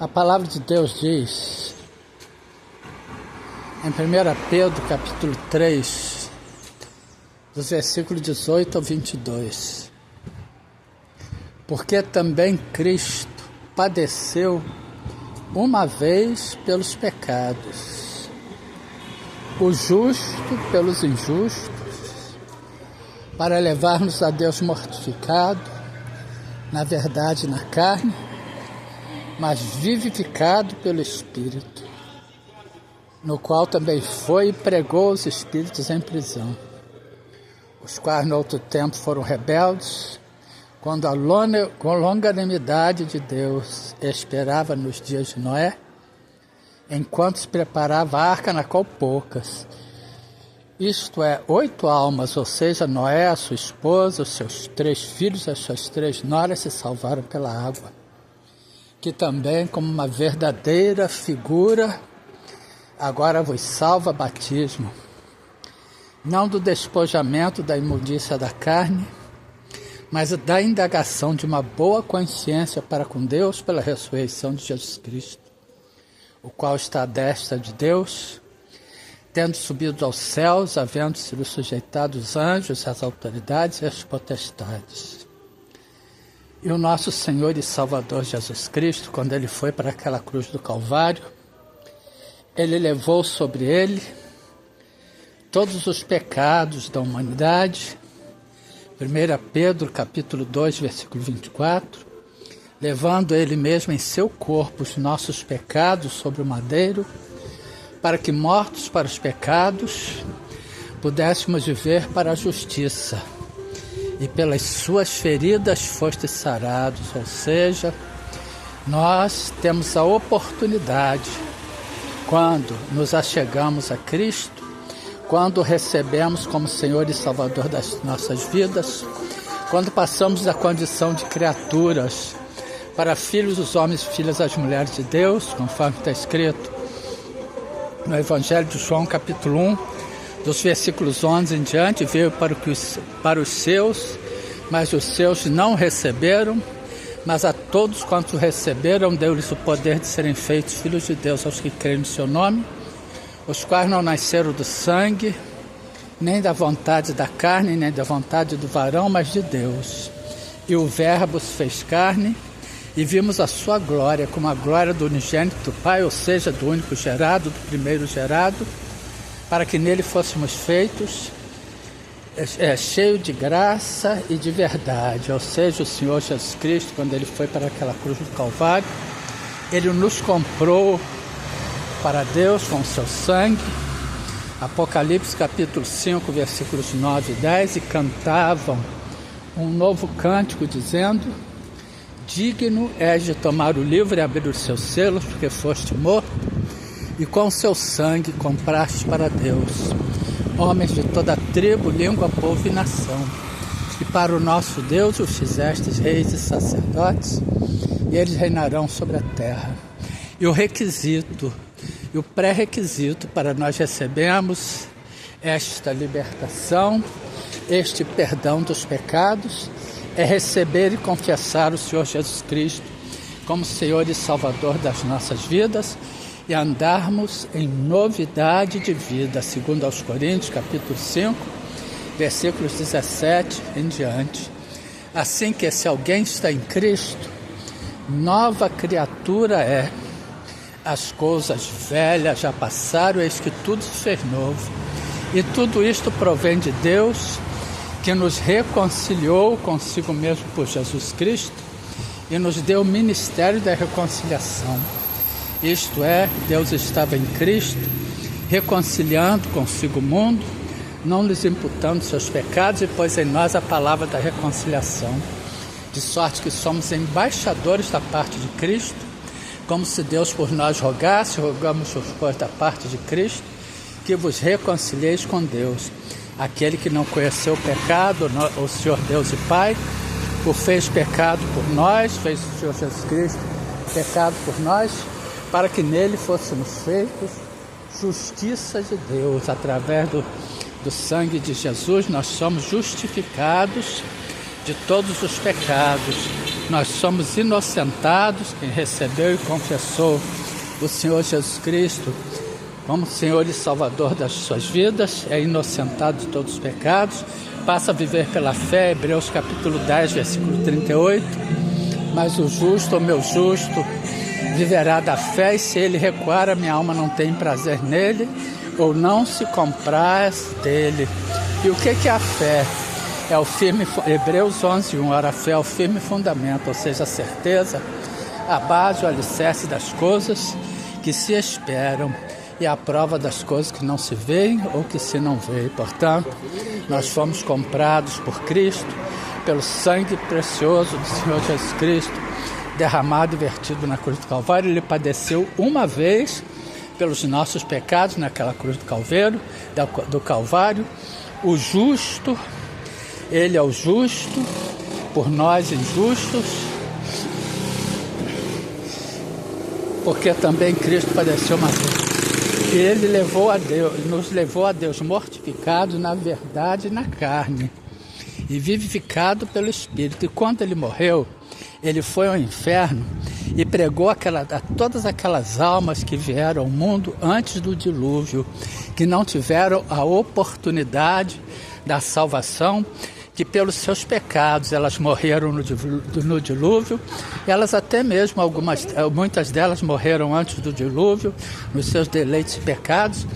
A palavra de Deus diz, em 1 Pedro, capítulo 3, dos versículos 18 ao 22, porque também Cristo padeceu uma vez pelos pecados, o justo pelos injustos, para levar-nos a Deus mortificado, na verdade na carne, mas vivificado pelo Espírito, no qual também foi e pregou os espíritos em prisão, os quais no outro tempo foram rebeldes, quando a longanimidade de Deus esperava nos dias de Noé, enquanto se preparava a arca na qual poucas, isto é, 8 almas, ou seja, Noé, a sua esposa, os seus 3 filhos, as suas 3 noras se salvaram pela água, que também, como uma verdadeira figura, agora vos salva batismo, não do despojamento da imundícia da carne, mas da indagação de uma boa consciência para com Deus pela ressurreição de Jesus Cristo, o qual está à destra de Deus, tendo subido aos céus, havendo sido sujeitado os anjos, as autoridades e as potestades. E o nosso Senhor e Salvador Jesus Cristo, quando Ele foi para aquela cruz do Calvário, Ele levou sobre Ele todos os pecados da humanidade. 1 Pedro, capítulo 2, versículo 24, levando Ele mesmo em seu corpo os nossos pecados sobre o madeiro, para que, mortos para os pecados, pudéssemos viver para a justiça. E pelas suas feridas fostes sarados, ou seja, nós temos a oportunidade, quando nos achegamos a Cristo, quando recebemos como Senhor e Salvador das nossas vidas, quando passamos da condição de criaturas para filhos dos homens e filhas das mulheres de Deus, conforme está escrito no Evangelho de João, capítulo 1, dos versículos 11 em diante, veio para os seus, mas os seus não receberam, mas a todos quantos receberam, deu-lhes o poder de serem feitos filhos de Deus, aos que creem no seu nome, os quais não nasceram do sangue, nem da vontade da carne, nem da vontade do varão, mas de Deus. E o Verbo se fez carne, e vimos a sua glória, como a glória do unigênito do Pai, ou seja, do único gerado, do primeiro gerado, para que nele fôssemos feitos cheio de graça e de verdade. Ou seja, o Senhor Jesus Cristo, quando Ele foi para aquela cruz do Calvário, Ele nos comprou para Deus com o seu sangue. Apocalipse capítulo 5, versículos 9 e 10, e cantavam um novo cântico dizendo: digno és de tomar o livro e abrir os seus selos, porque foste morto, e com o seu sangue compraste para Deus homens de toda tribo, língua, povo e nação. E para o nosso Deus os fizestes reis e sacerdotes, e eles reinarão sobre a terra. E o requisito, e o pré-requisito para nós recebermos esta libertação, este perdão dos pecados, é receber e confessar o Senhor Jesus Cristo como Senhor e Salvador das nossas vidas e andarmos em novidade de vida, segundo aos Coríntios, capítulo 5, versículos 17 em diante. Assim que se alguém está em Cristo, nova criatura é. As coisas velhas já passaram, eis que tudo se fez novo. E tudo isto provém de Deus, que nos reconciliou consigo mesmo por Jesus Cristo e nos deu o ministério da reconciliação. Isto é, Deus estava em Cristo, reconciliando consigo o mundo, não lhes imputando seus pecados, e pôs em nós a palavra da reconciliação, de sorte que somos embaixadores da parte de Cristo, como se Deus por nós rogasse, rogamos por da parte de Cristo, que vos reconcilieis com Deus. Aquele que não conheceu o pecado, o Senhor Deus e Pai, o fez pecado por nós, fez o Senhor Jesus Cristo pecado por nós, para que nele fôssemos feitos justiça de Deus. Através do sangue de Jesus, nós somos justificados de todos os pecados. nós somos inocentados. Quem recebeu e confessou o Senhor Jesus Cristo como Senhor e Salvador das suas vidas é inocentado de todos os pecados, passa a viver pela fé. Hebreus capítulo 10, versículo 38. Mas o justo, o meu justo, viverá da fé, e se ele recuar, a minha alma não tem prazer nele, ou não se compraz dele. E o que é a fé? É o firme, Hebreus 11:1, ora, a fé é o firme fundamento, ou seja, a certeza, a base, o alicerce das coisas que se esperam, e a prova das coisas que não se veem ou que se não veem. Portanto, nós fomos comprados por Cristo, pelo sangue precioso do Senhor Jesus Cristo, derramado e vertido na cruz do Calvário. Ele padeceu uma vez pelos nossos pecados naquela cruz do Calvário. O justo, ele é o justo, por nós injustos, porque também Cristo padeceu uma vez. E ele nos levou a Deus mortificado na verdade e na carne, e vivificado pelo Espírito. E quando ele morreu, ele foi ao inferno e pregou a todas aquelas almas que vieram ao mundo antes do dilúvio, que não tiveram a oportunidade da salvação, que pelos seus pecados elas morreram no dilúvio. Elas até mesmo, muitas delas morreram antes do dilúvio, nos seus deleites e pecados,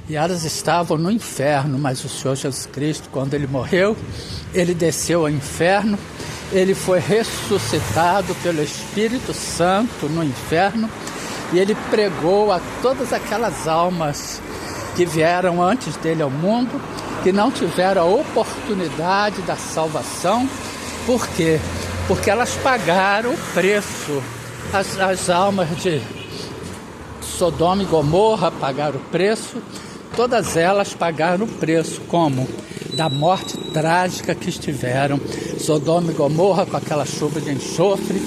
e elas estavam no inferno. Mas o Senhor Jesus Cristo, quando ele morreu, ele desceu ao inferno, ele foi ressuscitado pelo Espírito Santo no inferno, e ele pregou a todas aquelas almas que vieram antes dele ao mundo, que não tiveram a oportunidade da salvação. Por quê? Porque elas pagaram o preço. As almas de Sodoma e Gomorra pagaram o preço. Todas elas pagaram o preço, como? Da morte trágica que estiveram. Sodoma e Gomorra com aquela chuva de enxofre.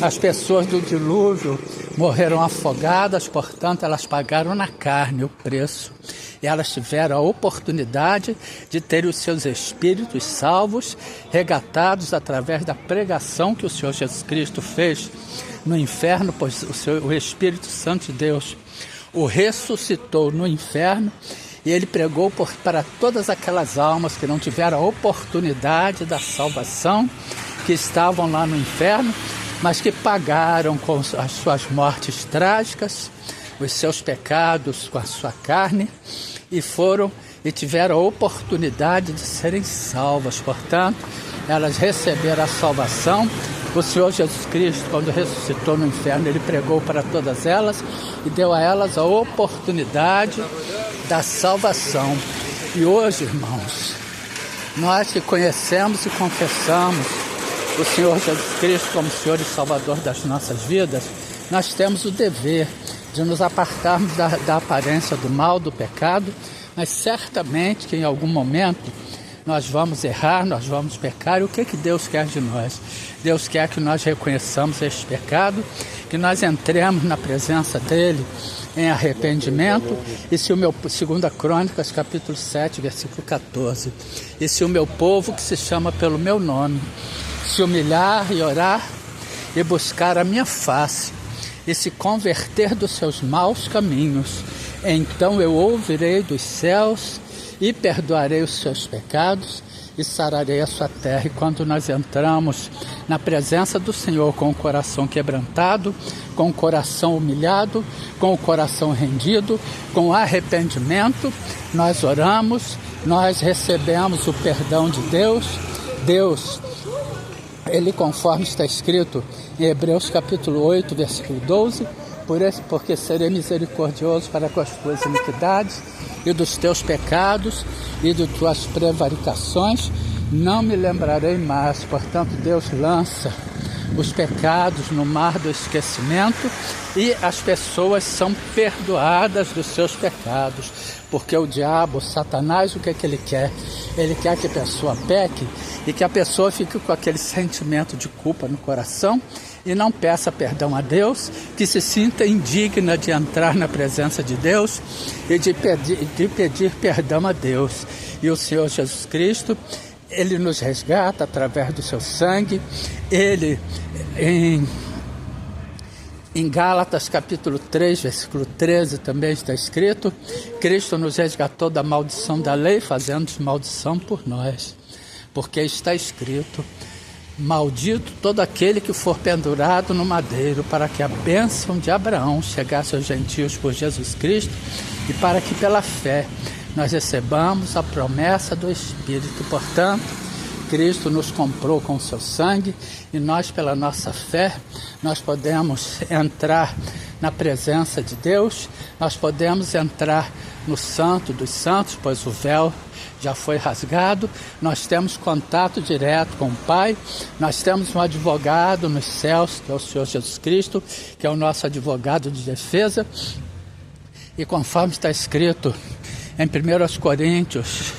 As pessoas do dilúvio morreram afogadas, portanto elas pagaram na carne o preço. E elas tiveram a oportunidade de ter os seus espíritos salvos, resgatados através da pregação que o Senhor Jesus Cristo fez no inferno, pois o Espírito Santo de Deus o ressuscitou no inferno, e ele pregou para todas aquelas almas que não tiveram a oportunidade da salvação, que estavam lá no inferno, mas que pagaram com as suas mortes trágicas, os seus pecados com a sua carne, e tiveram a oportunidade de serem salvas. Portanto, elas receberam a salvação. O Senhor Jesus Cristo, quando ressuscitou no inferno, ele pregou para todas elas e deu a elas a oportunidade da salvação. E hoje, irmãos, nós que conhecemos e confessamos o Senhor Jesus Cristo como Senhor e Salvador das nossas vidas, nós temos o dever de nos apartarmos da aparência do mal, do pecado, mas certamente que em algum momento nós vamos errar, nós vamos pecar. E o que Deus quer de nós? Deus quer que nós reconheçamos este pecado, que nós entremos na presença dele em arrependimento. E se o meu, 2 Crônicas, capítulo 7, versículo 14, e se o meu povo, que se chama pelo meu nome, se humilhar e orar e buscar a minha face e se converter dos seus maus caminhos, então eu ouvirei dos céus e perdoarei os seus pecados e sararei a sua terra. E quando nós entramos na presença do Senhor com o coração quebrantado, com o coração humilhado, com o coração rendido, com arrependimento, nós oramos, nós recebemos o perdão de Deus. Deus, ele, conforme está escrito em Hebreus capítulo 8, versículo 12, porque serei misericordioso para com as tuas iniquidades e dos teus pecados e de tuas prevaricações, não me lembrarei mais. Portanto, Deus lança os pecados no mar do esquecimento e as pessoas são perdoadas dos seus pecados, porque o diabo, o Satanás, o que é que ele quer? Ele quer que a pessoa peque e que a pessoa fique com aquele sentimento de culpa no coração e não peça perdão a Deus, que se sinta indigna de entrar na presença de Deus e de pedir perdão a Deus. E o Senhor Jesus Cristo Ele nos resgata através do seu sangue. Ele, em Gálatas capítulo 3, versículo 13, também está escrito: Cristo nos resgatou da maldição da lei, fazendo-nos maldição por nós. Porque está escrito: maldito todo aquele que for pendurado no madeiro, para que a bênção de Abraão chegasse aos gentios por Jesus Cristo, e para que pela fé nós recebamos a promessa do Espírito. Portanto, Cristo nos comprou com o seu sangue, e nós, pela nossa fé, nós podemos entrar na presença de Deus, nós podemos entrar no Santo dos Santos, pois o véu já foi rasgado. Nós temos contato direto com o Pai, nós temos um advogado nos céus, que é o Senhor Jesus Cristo, que é o nosso advogado de defesa. E conforme está escrito em 1 Coríntios,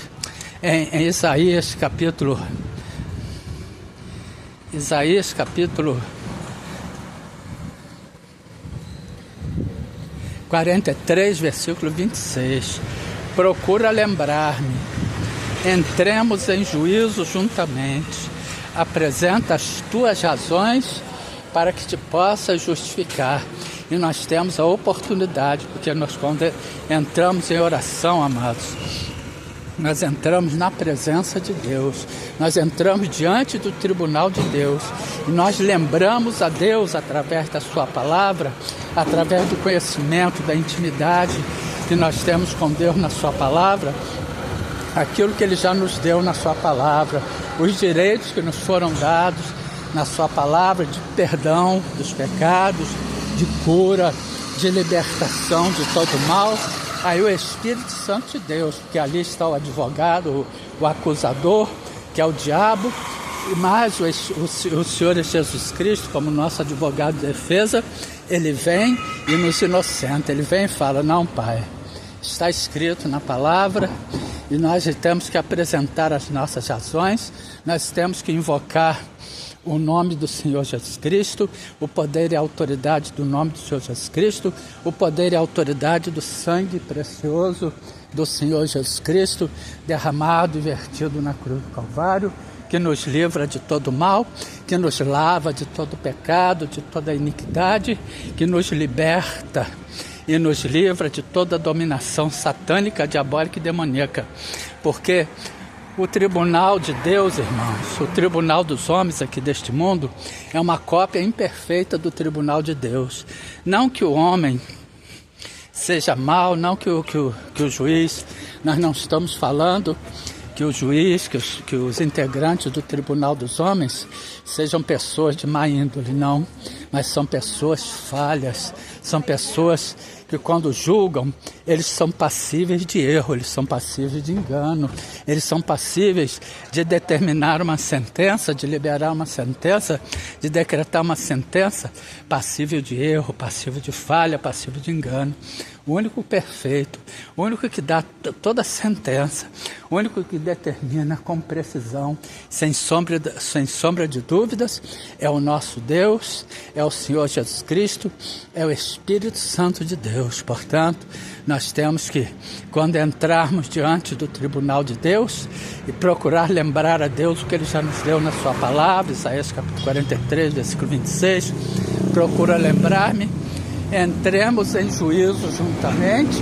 em Isaías capítulo 43, versículo 26, procura lembrar-me, entremos em juízo juntamente, apresenta as tuas razões para que te possas justificar. E nós temos a oportunidade, porque nós, quando entramos em oração, amados, nós entramos na presença de Deus, nós entramos diante do tribunal de Deus, e nós lembramos a Deus através da sua palavra, através do conhecimento, da intimidade que nós temos com Deus na sua palavra, aquilo que Ele já nos deu na sua palavra, os direitos que nos foram dados na sua palavra, de perdão dos pecados, de cura, de libertação de todo mal. Aí o Espírito Santo de Deus, porque ali está o advogado, o acusador, que é o diabo, e mais o Senhor Jesus Cristo, como nosso advogado de defesa, ele vem e nos inocenta. Ele vem e fala: não, Pai, está escrito na palavra, e nós temos que apresentar as nossas razões, nós temos que invocar o nome do Senhor Jesus Cristo, o poder e a autoridade do nome do Senhor Jesus Cristo, o poder e a autoridade do sangue precioso do Senhor Jesus Cristo, derramado e vertido na cruz do Calvário, que nos livra de todo mal, que nos lava de todo pecado, de toda iniquidade, que nos liberta e nos livra de toda dominação satânica, diabólica e demoníaca. Porque o tribunal de Deus, irmãos, o tribunal dos homens aqui deste mundo, é uma cópia imperfeita do tribunal de Deus. Não que o homem seja mau, não que o juiz, nós não estamos falando que o juiz, que os integrantes do tribunal dos homens sejam pessoas de má índole, não. Mas são pessoas falhas, são pessoas que quando julgam, eles são passíveis de erro, eles são passíveis de engano, eles são passíveis de determinar uma sentença, de liberar uma sentença, de decretar uma sentença passível de erro, passível de falha, passível de engano. O único perfeito, o único que dá toda a sentença, o único que determina com precisão, sem sombra de dúvidas, é o nosso Deus, é o Senhor Jesus Cristo, é o Espírito Santo de Deus. Portanto, nós temos que, quando entrarmos diante do tribunal de Deus, e procurar lembrar a Deus o que Ele já nos deu na sua palavra, Isaías capítulo 43, versículo 26, procura lembrar-me, entremos em juízo juntamente,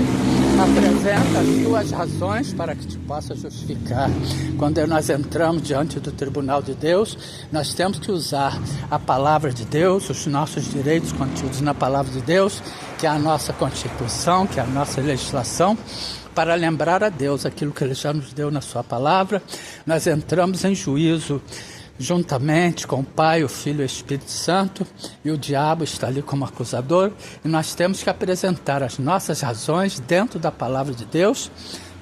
apresenta as tuas razões para que te possa justificar. Quando nós entramos diante do tribunal de Deus, nós temos que usar a palavra de Deus, os nossos direitos contidos na palavra de Deus, que é a nossa Constituição, que é a nossa legislação, para lembrar a Deus aquilo que Ele já nos deu na sua palavra. Nós entramos em juízo juntamente com o Pai, o Filho e o Espírito Santo, e o diabo está ali como acusador, e nós temos que apresentar as nossas razões dentro da palavra de Deus,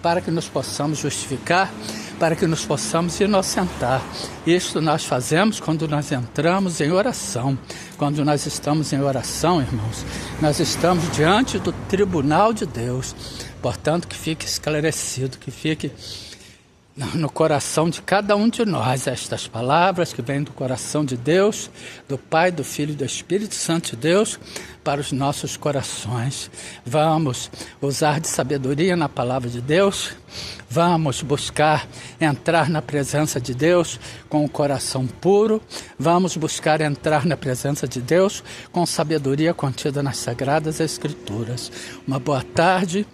para que nos possamos justificar, para que nos possamos inocentar. Isto nós fazemos quando nós entramos em oração. Quando nós estamos em oração, irmãos, nós estamos diante do tribunal de Deus. Portanto, que fique esclarecido, que fique no coração de cada um de nós estas palavras que vêm do coração de Deus, do Pai, do Filho e do Espírito Santo de Deus, para os nossos corações. Vamos usar de sabedoria na palavra de Deus, vamos buscar entrar na presença de Deus com o coração puro, vamos buscar entrar na presença de Deus com sabedoria contida nas Sagradas Escrituras. Uma boa tarde.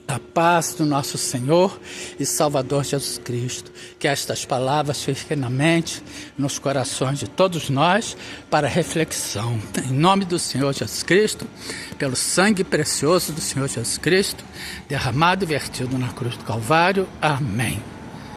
A paz do nosso Senhor e Salvador Jesus Cristo. Que estas palavras fiquem na mente, nos corações de todos nós, para reflexão. Em nome do Senhor Jesus Cristo, pelo sangue precioso do Senhor Jesus Cristo, derramado e vertido na cruz do Calvário. Amém.